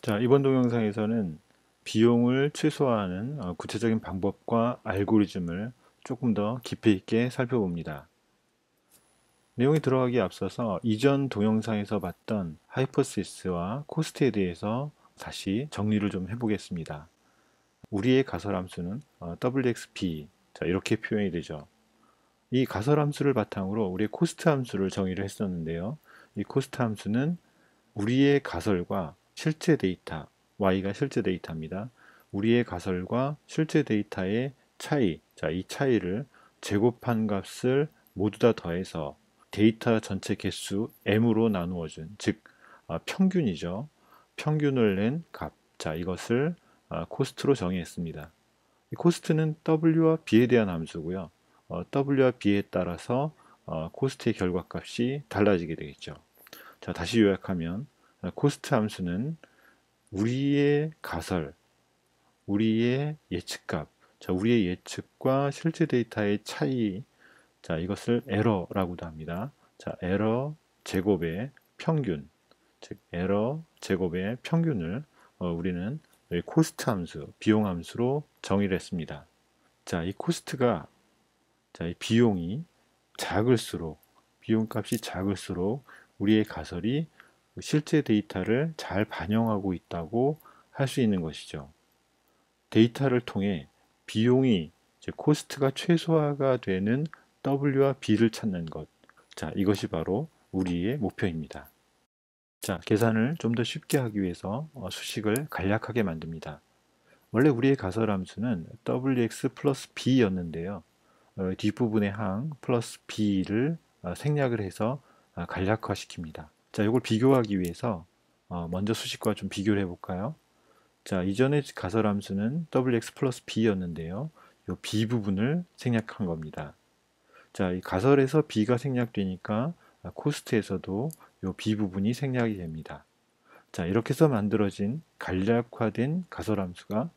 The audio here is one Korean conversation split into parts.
자, 이번 동영상에서는 비용을 최소화하는 구체적인 방법과 알고리즘을 조금 더 깊이 있게 살펴봅니다. 내용이 들어가기에 앞서서 이전 동영상에서 봤던 하이퍼시스와 코스트에 대해서 다시 정리를 좀 해보겠습니다. 우리의 가설함수는 WXP, 자, 이렇게 표현이 되죠. 이 가설함수를 바탕으로 우리의 코스트 함수를 정의를 했었는데요. 이 코스트 함수는 우리의 가설과 실제 데이터, y가 실제 데이터입니다. 우리의 가설과 실제 데이터의 차이, 자, 이 차이를 제곱한 값을 모두 다 더해서 데이터 전체 개수 m으로 나누어준, 즉 평균이죠. 평균을 낸 값, 자, 이것을 코스트로 정의했습니다. 이 코스트는 w와 b에 대한 함수고요. w와 b에 따라서 코스트의 결과값이 달라지게 되겠죠. 자, 다시 요약하면 코스트 함수는 우리의 가설, 우리의 예측값, 자, 우리의 예측과 실제 데이터의 차이, 자, 이것을 에러라고도 합니다. 자, 에러 제곱의 평균, 즉 에러 제곱의 평균을 우리는 여기 코스트 함수, 비용 함수로 정의를 했습니다. 자, 이 코스트가 자, 이 비용이 작을수록 비용값이 작을수록 우리의 가설이 실제 데이터를 잘 반영하고 있다고 할 수 있는 것이죠. 데이터를 통해 비용이 즉 코스트가 최소화가 되는 W와 B를 찾는 것. 자, 이것이 바로 우리의 목표입니다. 자, 계산을 좀 더 쉽게 하기 위해서 수식을 간략하게 만듭니다. 원래 우리의 가설함수는 WX 플러스 B였는데요. 뒷부분의 항 플러스 b를 생략을 해서 간략화시킵니다. 자, 이걸 비교하기 위해서 먼저 수식과 좀 비교를 해볼까요? 자, 이전의 가설함수는 wx 플러스 b였는데요. 이 b 부분을 생략한 겁니다. 자, 이 가설에서 b가 생략되니까 코스트에서도 이 b 부분이 생략이 됩니다. 자, 이렇게 해서 만들어진 간략화된 가설함수가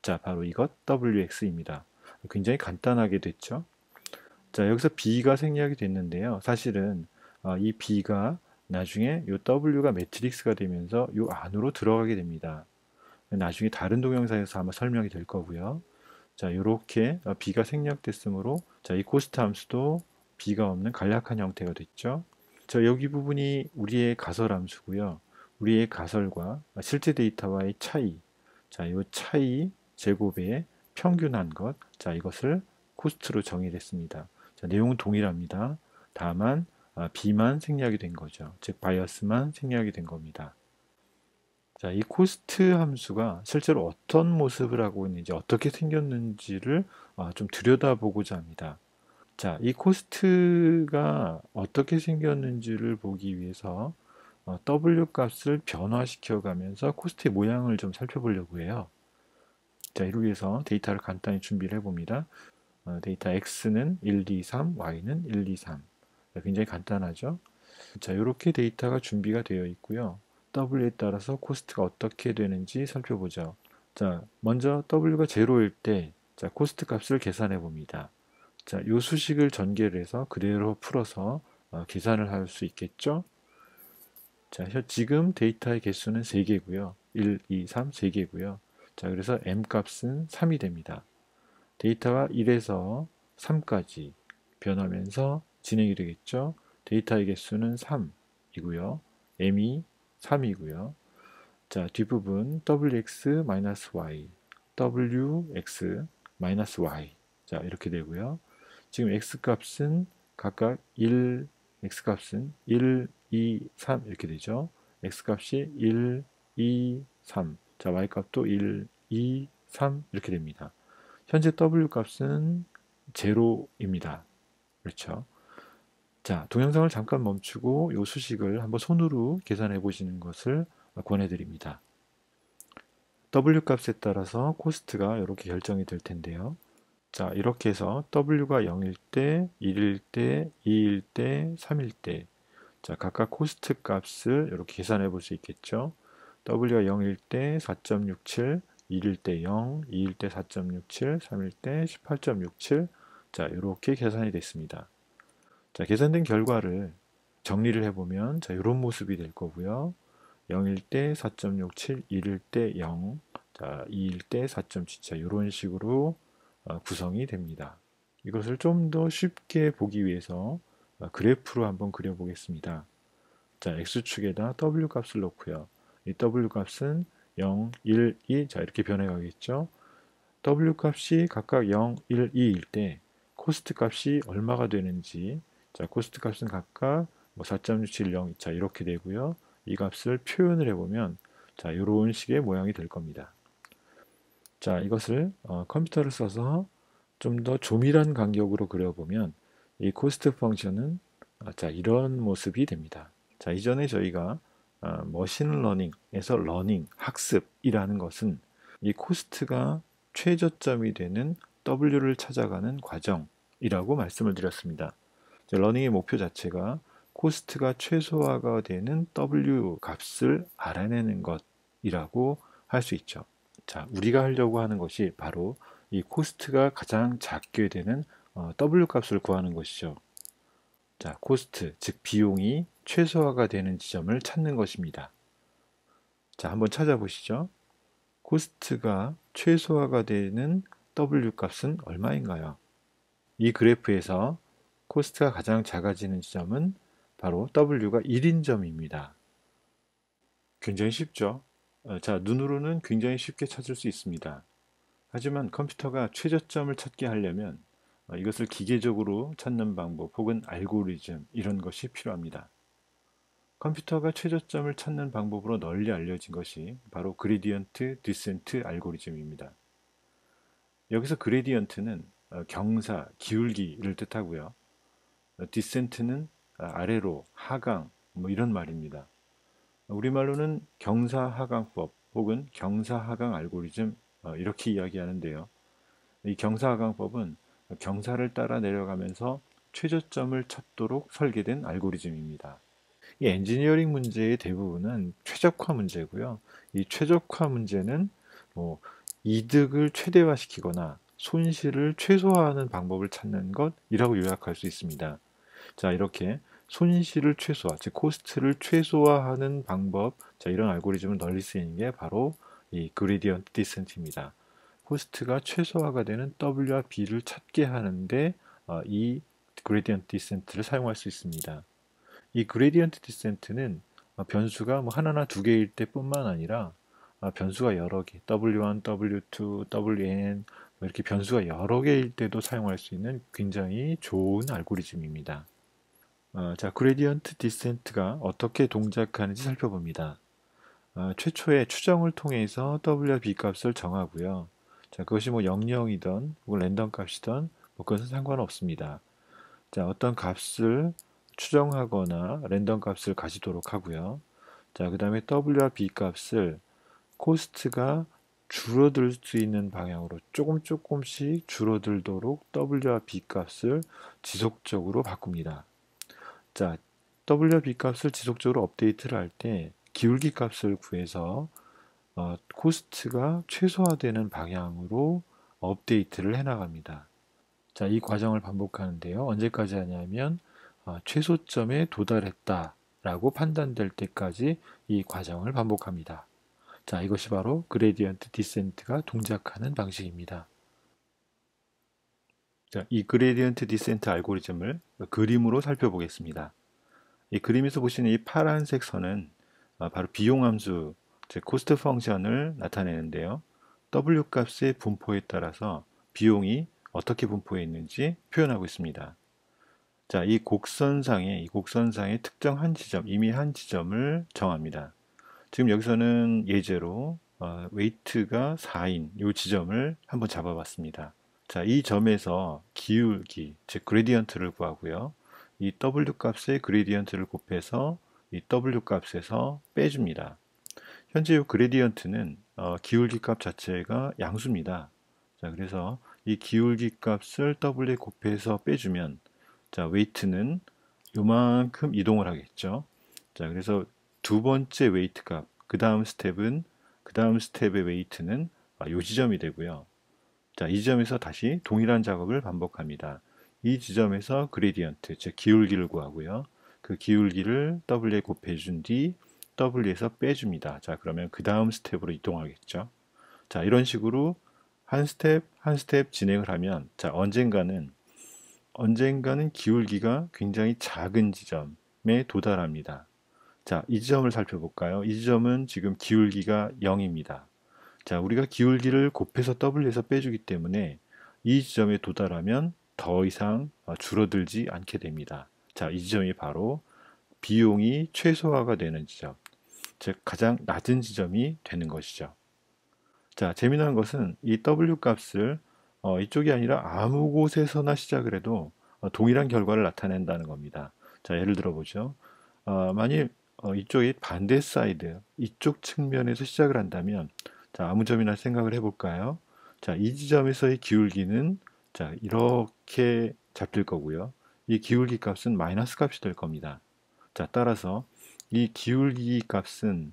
자, 바로 이것 wx입니다. 굉장히 간단하게 됐죠? 자, 여기서 b가 생략이 됐는데요. 사실은 이 b가 나중에 이 w가 매트릭스가 되면서 이 안으로 들어가게 됩니다. 나중에 다른 동영상에서 아마 설명이 될 거고요. 자, 이렇게 b가 생략됐으므로 자, 이 코스트 함수도 b가 없는 간략한 형태가 됐죠. 자, 여기 부분이 우리의 가설 함수고요. 우리의 가설과 실제 데이터와의 차이. 자, 이 차이 제곱에 평균한 것. 자, 이것을 코스트로 정의했습니다. 자, 내용은 동일합니다. 다만 b만 생략이 된 거죠. 즉 바이어스만 생략이 된 겁니다. 자, 이 코스트 함수가 실제로 어떤 모습을 하고 있는지 어떻게 생겼는지를 좀 들여다보고자 합니다. 자, 이 코스트가 어떻게 생겼는지를 보기 위해서 W 값을 변화시켜 가면서 코스트의 모양을 좀 살펴보려고 해요. 자, 이를 위해서 데이터를 간단히 준비를 해봅니다. 데이터 X는 1, 2, 3, Y는 1, 2, 3. 굉장히 간단하죠? 자, 이렇게 데이터가 준비가 되어 있고요. W에 따라서 코스트가 어떻게 되는지 살펴보죠. 자, 먼저 W가 제로일 때, 자, 코스트 값을 계산해 봅니다. 자, 이 수식을 전개를 해서 그대로 풀어서 계산을 할 수 있겠죠? 자, 지금 데이터의 개수는 3개고요. 1, 2, 3, 3개고요. 자, 그래서 M 값은 3이 됩니다. 데이터가 1에서 3까지 변하면서 진행이 되겠죠. 데이터의 개수는 3이고요. m이 3이고요. 자, 뒷부분 wx-y, wx-y. 자, 이렇게 되고요. 지금 x값은 각각 1, x값은 1, 2, 3 이렇게 되죠. x값이 1, 2, 3. 자, y값도 1, 2, 3 이렇게 됩니다. 현재 W 값은 제로입니다. 그렇죠? 자, 동영상을 잠깐 멈추고 이 수식을 한번 손으로 계산해 보시는 것을 권해드립니다. W 값에 따라서 코스트가 이렇게 결정이 될 텐데요. 자, 이렇게 해서 W가 0일 때, 1일 때, 2일 때, 3일 때, 자, 각각 코스트 값을 이렇게 계산해 볼 수 있겠죠. W가 0일 때 4.67, 1일 때 0, 2일 때 4.67, 3일 때 18.67. 자, 이렇게 계산이 됐습니다. 자, 계산된 결과를 정리를 해보면 자, 이런 모습이 될 거고요. 0일 때 4.67, 1일 때 0, 자, 2일 때 4.74 이런 식으로 구성이 됩니다. 이것을 좀 더 쉽게 보기 위해서 그래프로 한번 그려보겠습니다. 자, X축에다 W 값을 놓고요. 이 W 값은 0, 1, 2, 자, 이렇게 변해가겠죠. W 값이 각각 0, 1, 2일 때 코스트 값이 얼마가 되는지, 자, 코스트 값은 각각 뭐 4.670, 자, 이렇게 되고요. 이 값을 표현을 해보면, 자, 이런 식의 모양이 될 겁니다. 자, 이것을 컴퓨터를 써서 좀 더 조밀한 간격으로 그려보면 이 코스트 펑션은 자, 이런 모습이 됩니다. 자, 이전에 저희가 머신러닝에서 러닝, 학습이라는 것은 이 코스트가 최저점이 되는 W를 찾아가는 과정이라고 말씀을 드렸습니다. 러닝의 목표 자체가 코스트가 최소화가 되는 W 값을 알아내는 것이라고 할 수 있죠. 자, 우리가 하려고 하는 것이 바로 이 코스트가 가장 작게 되는 W 값을 구하는 것이죠. 자, 코스트, 즉 비용이 최소화가 되는 지점을 찾는 것입니다. 자, 한번 찾아보시죠. 코스트가 최소화가 되는 W 값은 얼마인가요? 이 그래프에서 코스트가 가장 작아지는 지점은 바로 W가 1인 점입니다. 굉장히 쉽죠? 자, 눈으로는 굉장히 쉽게 찾을 수 있습니다. 하지만 컴퓨터가 최저점을 찾게 하려면 이것을 기계적으로 찾는 방법 혹은 알고리즘 이런 것이 필요합니다. 컴퓨터가 최저점을 찾는 방법으로 널리 알려진 것이 바로 그레디언트 디센트 알고리즘입니다. 여기서 그레디언트는 경사, 기울기를 뜻하고요. 디센트는 아래로, 하강, 뭐 이런 말입니다. 우리말로는 경사하강법 혹은 경사하강 알고리즘 이렇게 이야기하는데요. 이 경사하강법은 경사를 따라 내려가면서 최저점을 찾도록 설계된 알고리즘입니다. 이 엔지니어링 문제의 대부분은 최적화 문제고요. 이 최적화 문제는 뭐 이득을 최대화시키거나 손실을 최소화하는 방법을 찾는 것이라고 요약할 수 있습니다. 자, 이렇게 손실을 최소화, 즉 코스트를 최소화하는 방법, 자, 이런 알고리즘을 널리 쓰이는 게 바로 이 그레디언트 디센트입니다. 코스트가 최소화가 되는 W와 B를 찾게 하는데 이 그레디언트 디센트를 사용할 수 있습니다. 이 그레디언트 디센트는 변수가 뭐 하나나 두 개일 때뿐만 아니라 변수가 여러 개, W1, W2, WN 이렇게 변수가 여러 개일 때도 사용할 수 있는 굉장히 좋은 알고리즘입니다. 자, 그레디언트 디센트가 어떻게 동작하는지 살펴봅니다. 최초의 추정을 통해서 W와 B 값을 정하고요. 자, 그것이 뭐 00이든 혹은 랜덤 값이든 뭐 그것은 상관없습니다. 자, 어떤 값을 추정하거나 랜덤 값을 가지도록 하고요. 자, 그 다음에 W와 B 값을 코스트가 줄어들 수 있는 방향으로 조금씩 줄어들도록 W와 B 값을 지속적으로 바꿉니다. 자, W와 B 값을 지속적으로 업데이트를 할 때 기울기 값을 구해서 코스트가 최소화되는 방향으로 업데이트를 해나갑니다. 자, 이 과정을 반복하는데요. 언제까지 하냐면 최소점에 도달했다라고 판단될 때까지 이 과정을 반복합니다. 자, 이것이 바로 그레디언트 디센트가 동작하는 방식입니다. 자, 이 그레디언트 디센트 알고리즘을 그림으로 살펴보겠습니다. 이 그림에서 보시는 이 파란색 선은 바로 비용함수, 즉 코스트 펑션을 나타내는데요. W 값의 분포에 따라서 비용이 어떻게 분포해 있는지 표현하고 있습니다. 자, 이 곡선상의 특정 한 지점, 이미 한 지점을 정합니다. 지금 여기서는 예제로 웨이트가 4인 이 지점을 한번 잡아봤습니다. 자, 이 점에서 기울기, 즉 그레디언트를 구하고요. 이 W 값의 그레디언트를 곱해서 이 W 값에서 빼줍니다. 현재 이 그레디언트는 기울기 값 자체가 양수입니다. 자, 그래서 이 기울기 값을 W에 곱해서 빼주면 자, 웨이트는 요만큼 이동을 하겠죠. 자, 그래서 두 번째 웨이트 값, 그 다음 스텝의 웨이트는 요 지점이 되고요. 자, 이 지점에서 다시 동일한 작업을 반복합니다. 이 지점에서 그레디언트, 즉 기울기를 구하고요. 그 기울기를 W에 곱해준 뒤 W에서 빼줍니다. 자, 그러면 그 다음 스텝으로 이동하겠죠. 자, 이런 식으로 한 스텝 한 스텝 진행을 하면, 자, 언젠가는 기울기가 굉장히 작은 지점에 도달합니다. 자, 이 지점을 살펴볼까요? 이 지점은 지금 기울기가 0입니다. 자, 우리가 기울기를 곱해서 W에서 빼주기 때문에 이 지점에 도달하면 더 이상 줄어들지 않게 됩니다. 자, 이 지점이 바로 비용이 최소화가 되는 지점, 즉 가장 낮은 지점이 되는 것이죠. 자, 재미난 것은 이 W 값을 이쪽이 아니라 아무 곳에서나 시작을 해도 동일한 결과를 나타낸다는 겁니다. 자, 예를 들어 보죠. 만일 이쪽이 반대 사이드, 이쪽 측면에서 시작을 한다면, 자, 아무 점이나 생각을 해볼까요? 자, 이 지점에서의 기울기는, 자, 이렇게 잡힐 거고요. 이 기울기 값은 마이너스 값이 될 겁니다. 자, 따라서 이 기울기 값을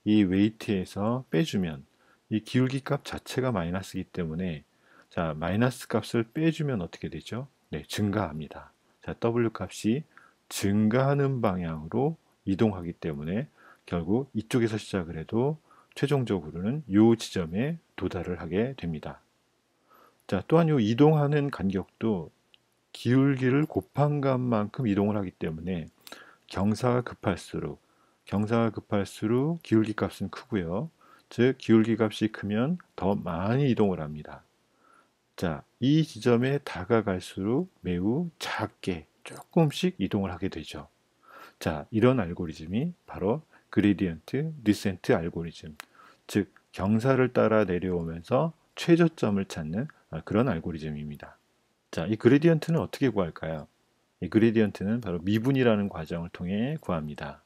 이 웨이트에서 빼주면 이 기울기 값 자체가 마이너스이기 때문에, 자, 마이너스 값을 빼주면 어떻게 되죠? 네, 증가합니다. 자, W 값이 증가하는 방향으로 이동하기 때문에 결국 이쪽에서 시작을 해도 최종적으로는 이 지점에 도달을 하게 됩니다. 자, 또한 이 이동하는 간격도 기울기를 곱한 값만큼 이동을 하기 때문에 경사가 급할수록 기울기 값은 크고요. 즉 기울기 값이 크면 더 많이 이동을 합니다. 자, 이 지점에 다가갈수록 매우 작게 조금씩 이동을 하게 되죠. 자, 이런 알고리즘이 바로 그레디언트 디센트 알고리즘, 즉 경사를 따라 내려오면서 최저점을 찾는 그런 알고리즘입니다. 자, 이 그레디언트는 어떻게 구할까요? 이 그레디언트는 바로 미분이라는 과정을 통해 구합니다.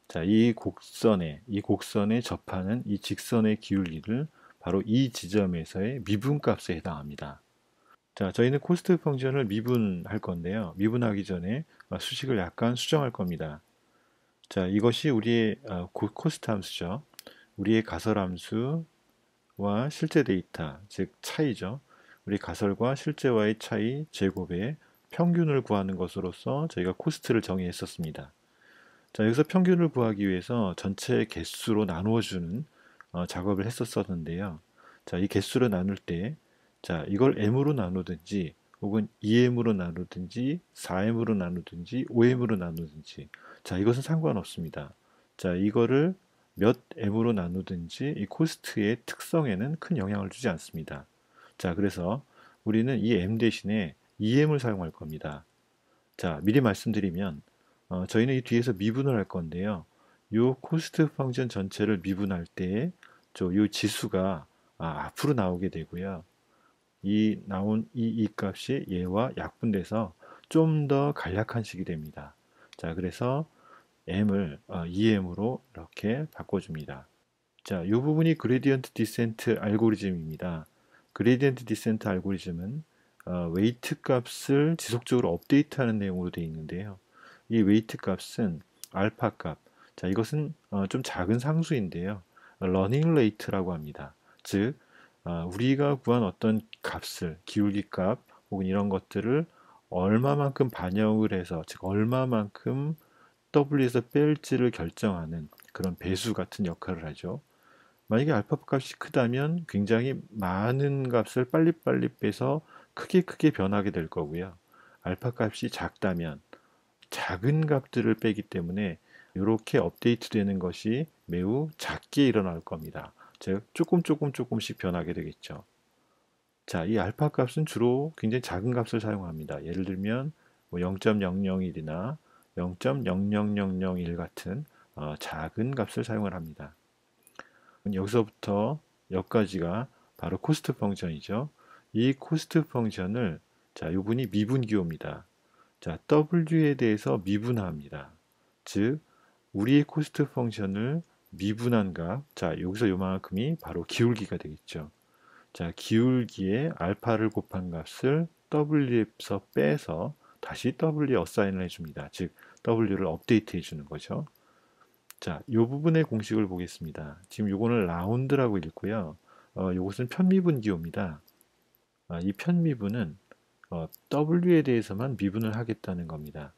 자, 이 곡선에 접하는 이 직선의 기울기를 바로 이 지점에서의 미분값에 해당합니다. 자, 저희는 코스트 펑션을 미분할 건데요. 미분하기 전에 수식을 약간 수정할 겁니다. 자, 이것이 우리의 코스트 함수죠. 우리의 가설 함수와 실제 데이터, 즉 차이죠. 우리 가설과 실제와의 차이 제곱의 평균을 구하는 것으로서 저희가 코스트를 정의했었습니다. 자, 여기서 평균을 구하기 위해서 전체 개수로 나누어주는 작업을 했었었는데요. 자, 이 개수로 나눌 때, 자, 이걸 m으로 나누든지, 혹은 2m으로 나누든지, 4m으로 나누든지, 5m으로 나누든지, 자, 이것은 상관없습니다. 자, 이거를 몇 m으로 나누든지 이 코스트의 특성에는 큰 영향을 주지 않습니다. 자, 그래서 우리는 이 m 대신에 2m을 사용할 겁니다. 자, 미리 말씀드리면 저희는 이 뒤에서 미분을 할 건데요. 이 코스트 펑션 전체를 미분할 때, 이 지수가 앞으로 나오게 되고요. 이 나온 이 값이 얘와 약분돼서 좀 더 간략한 식이 됩니다. 자, 그래서 m을 2m으로 이렇게 바꿔줍니다. 자, 이 부분이 그레디언트 디센트 알고리즘입니다. 그레디언트 디센트 알고리즘은 웨이트 값을 지속적으로 업데이트하는 내용으로 되어 있는데요. 이 웨이트 값은 알파 값, 자, 이것은 좀 작은 상수인데요. 러닝 레이트라고 합니다. 즉, 우리가 구한 어떤 값을, 기울기 값 혹은 이런 것들을 얼마만큼 반영을 해서, 즉 얼마만큼 W에서 뺄지를 결정하는 그런 배수 같은 역할을 하죠. 만약에 알파 값이 크다면 굉장히 많은 값을 빨리빨리 빼서 크게 변하게 될 거고요. 알파 값이 작다면 작은 값들을 빼기 때문에 이렇게 업데이트 되는 것이 매우 작게 일어날 겁니다. 즉 조금씩 변하게 되겠죠. 자, 이 알파 값은 주로 굉장히 작은 값을 사용합니다. 예를 들면 0.001이나 0.00001 같은 작은 값을 사용을 합니다. 여기서부터 여기까지가 바로 코스트 펑션이죠. 이 코스트 펑션을, 자, 이분이 미분기호입니다. 자, W에 대해서 미분합니다. 즉, 우리의 코스트 펑션을 미분한 값, 자, 여기서 요만큼이 바로 기울기가 되겠죠. 자, 기울기에 알파를 곱한 값을 W에서 빼서 다시 W에 어사인을 해줍니다. 즉, W를 업데이트 해주는 거죠. 자, 이 부분의 공식을 보겠습니다. 지금 요거는 라운드라고 읽고요. 요것은 편미분 기호입니다. 이 편미분은 W에 대해서만 미분을 하겠다는 겁니다.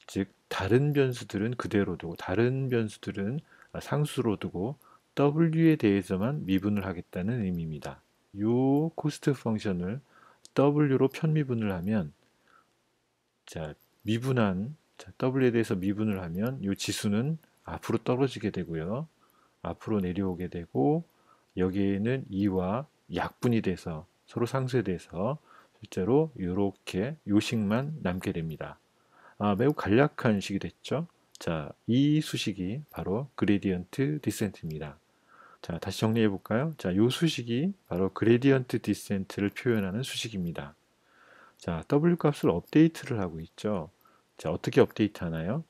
즉, 다른 변수들은 그대로 두고 다른 변수들은 상수로 두고 w에 대해서만 미분을 하겠다는 의미입니다. 요 코스트 펑션을 w로 편미분을 하면 자, w에 대해서 미분을 하면 요 지수는 앞으로 떨어지게 되고요. 앞으로 내려오게 되고 여기에는 2와 약분이 돼서 서로 상쇄돼서 실제로 이렇게 요식만 남게 됩니다. 매우 간략한 식이 됐죠. 자, 이 수식이 바로 그레디언트 디센트입니다. 자, 다시 정리해 볼까요? 자, 이 수식이 바로 그레디언트 디센트를 표현하는 수식입니다. 자, W 값을 업데이트를 하고 있죠. 자, 어떻게 업데이트 하나요?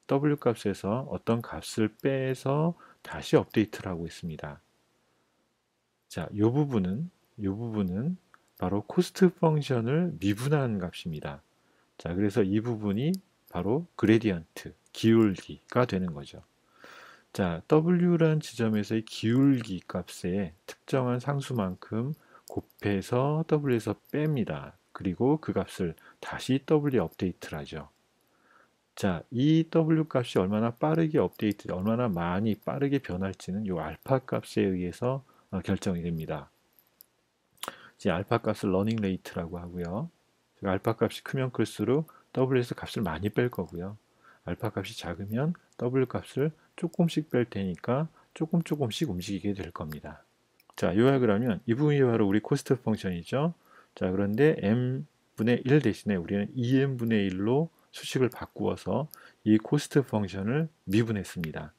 W 값에서 어떤 값을 빼서 다시 업데이트를 하고 있습니다. 자, 이 부분은 바로 코스트 펑션을 미분한 값입니다. 자, 그래서 이 부분이 바로 그레디언트, 기울기가 되는 거죠. 자, W란 지점에서의 기울기 값에 특정한 상수만큼 곱해서 W에서 뺍니다. 그리고 그 값을 다시 W에 업데이트를 하죠. 자, 이 W 값이 얼마나 빠르게 업데이트, 얼마나 많이 빠르게 변할지는 이 알파 값에 의해서 결정이 됩니다. 이제 알파 값을 러닝 레이트라고 하고요. 알파 값이 크면 클수록 W에서 값을 많이 뺄 거고요. 알파 값이 작으면 W 값을 조금씩 뺄 테니까 조금씩 움직이게 될 겁니다. 자, 요약을 하면 이 부분이 바로 우리 코스트 펑션이죠. 자, 그런데 m분의 1 대신에 우리는 2m분의 1로 수식을 바꾸어서 이 코스트 펑션을 미분했습니다.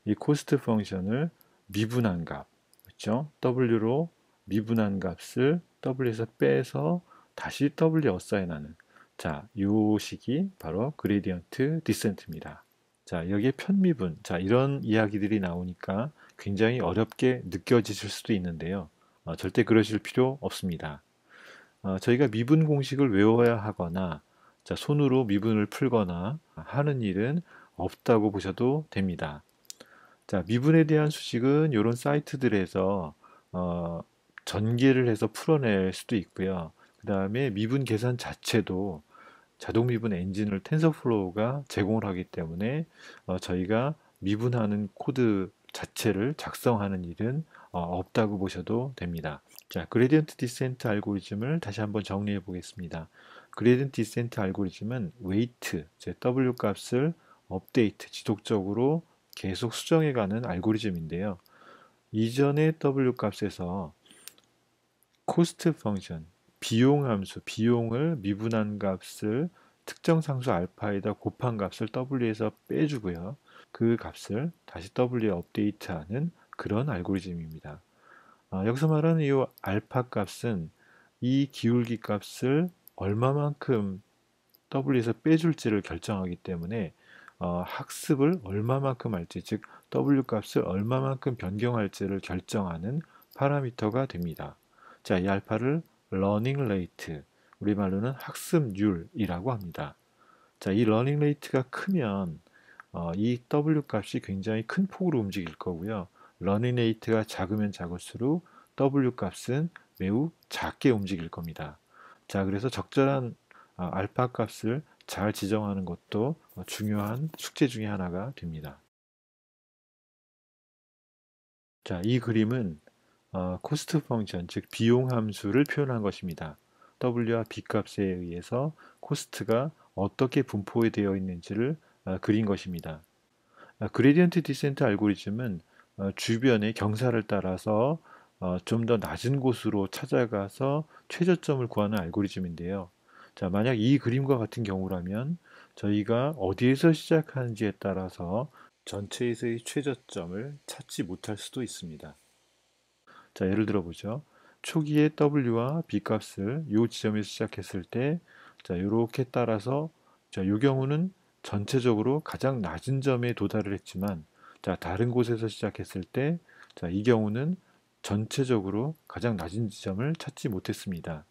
이 코스트 펑션을 미분한 값, 그렇죠? W로 미분한 값을 W에서 빼서 다시 W에 어사인하는 자, 요 식이 바로 그레디언트 디센트입니다. 자, 여기에 편미분, 자, 이런 이야기들이 나오니까 굉장히 어렵게 느껴지실 수도 있는데요. 절대 그러실 필요 없습니다. 저희가 미분 공식을 외워야 하거나 자, 손으로 미분을 풀거나 하는 일은 없다고 보셔도 됩니다. 자, 미분에 대한 수식은 이런 사이트들에서 전개를 해서 풀어낼 수도 있고요. 그 다음에 미분 계산 자체도 자동 미분 엔진을 텐서플로우가 제공을 하기 때문에 저희가 미분하는 코드 자체를 작성하는 일은 없다고 보셔도 됩니다. 자, 그레디언트 디센트 알고리즘을 다시 한번 정리해 보겠습니다. 그레디언트 디센트 알고리즘은 웨이트, W 값을 업데이트, 지속적으로 계속 수정해가는 알고리즘인데요. 이전의 W 값에서 코스트 펑션, 비용 함수, 비용을 미분한 값을 특정 상수 알파에다 곱한 값을 W에서 빼주고요. 그 값을 다시 W에 업데이트하는 그런 알고리즘입니다. 여기서 말하는 이 알파 값은 이 기울기 값을 얼마만큼 W에서 빼줄지를 결정하기 때문에 학습을 얼마만큼 할지, 즉 W 값을 얼마만큼 변경할지를 결정하는 파라미터가 됩니다. 자, 이 알파를 러닝 레이트, 우리말로는 학습률이라고 합니다. 자, 이 러닝 레이트가 크면 이 W 값이 굉장히 큰 폭으로 움직일 거고요. 러닝 레이트가 작으면 작을수록 W 값은 매우 작게 움직일 겁니다. 자, 그래서 적절한 알파 값을 잘 지정하는 것도 중요한 숙제 중에 하나가 됩니다. 자, 이 그림은 코스트 펑션, 즉 비용 함수를 표현한 것입니다. W와 B 값에 의해서 코스트가 어떻게 분포되어 있는지를 그린 것입니다. 그레디언트 디센트 알고리즘은 주변의 경사를 따라서 좀 더 낮은 곳으로 찾아가서 최저점을 구하는 알고리즘인데요. 자, 만약 이 그림과 같은 경우라면 저희가 어디에서 시작하는지에 따라서 전체에서의 최저점을 찾지 못할 수도 있습니다. 자, 예를 들어 보죠. 초기에 W와 B 값을 이 지점에서 시작했을 때, 자, 이렇게 따라서, 자, 이 경우는 전체적으로 가장 낮은 점에 도달을 했지만, 자, 다른 곳에서 시작했을 때, 자, 이 경우는 전체적으로 가장 낮은 지점을 찾지 못했습니다.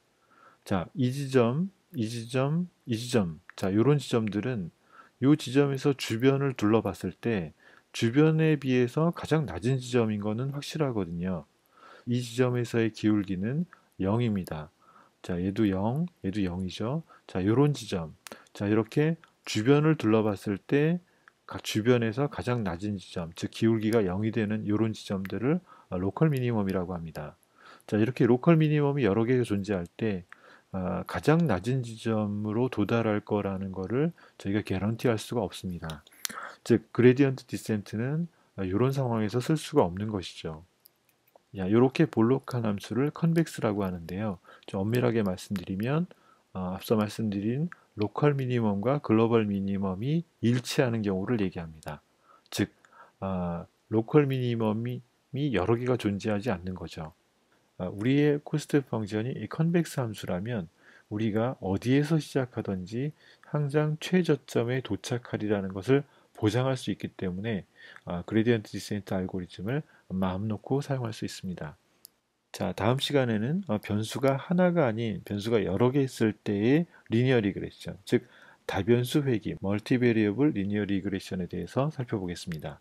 자, 이 지점, 이 지점, 이 지점, 자, 이런 지점들은 이 지점에서 주변을 둘러봤을 때, 주변에 비해서 가장 낮은 지점인 것은 확실하거든요. 이 지점에서의 기울기는 0입니다. 자, 얘도 0, 얘도 0이죠. 자, 요런 지점. 자, 이렇게 주변을 둘러봤을 때 주변에서 가장 낮은 지점, 즉 기울기가 0이 되는 이런 지점들을 로컬 미니멈이라고 합니다. 자, 이렇게 로컬 미니멈이 여러 개가 존재할 때 가장 낮은 지점으로 도달할 거라는 거를 저희가 개런티할 수가 없습니다. 즉 그레디언트 디센트는 이런 상황에서 쓸 수가 없는 것이죠. 야, 이렇게 볼록한 함수를 컨벡스라고 하는데요. 좀 엄밀하게 말씀드리면 앞서 말씀드린 로컬 미니멈과 글로벌 미니멈이 일치하는 경우를 얘기합니다. 즉 로컬 미니멈이 여러 개가 존재하지 않는 거죠. 우리의 코스트 펑션이 이 컨벡스 함수라면 우리가 어디에서 시작하든지 항상 최저점에 도착하리라는 것을 보장할 수 있기 때문에 그레디언트 디센트 알고리즘을 마음 놓고 사용할 수 있습니다. 자, 다음 시간에는 변수가 하나가 아닌 변수가 여러 개 있을 때의 리니어 리그레션, 즉 다변수 회귀, 멀티베리어블 리니어 리그레션에 대해서 살펴보겠습니다.